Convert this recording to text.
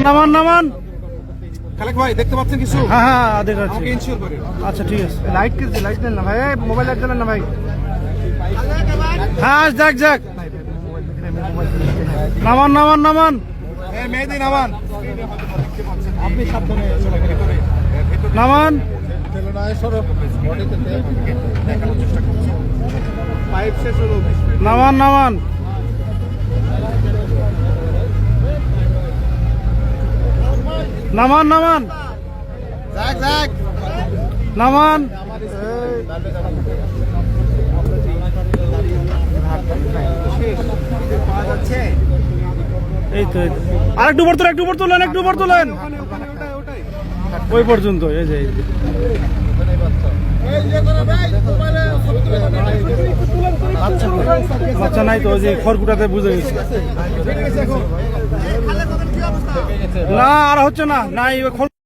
নামান নামান। খালেক ভাই দেখতে পাচ্ছেন কিছু? হ্যাঁ হ্যাঁ দেখতে পাচ্ছি। আমাকে ইনশিওর করে। আচ্ছা ঠিক আছে। লাইট কে লাইট দেন না ভাই, মোবাইল লাইট দেন না ভাই। হ্যাঁ যাক যাক। নামান নামান নামান এই মেহেদি নামান। আপনি সাবধানে চলাফেরা করে নামান। পাইপ শেষ হলো। নামান নামান নামান নামান যাক যাক নামান। পাওয়া যাচ্ছে। এই তো আরেকটু উপর তোলেন, একটু উপর তোলেন, একটু উপর তোলেন। ওই পর্যন্ত এই যে বাচ্চা নাই তো, ওই যে খড়কুটাতে বুঝে গেছে। না আর হচ্ছে না, নাই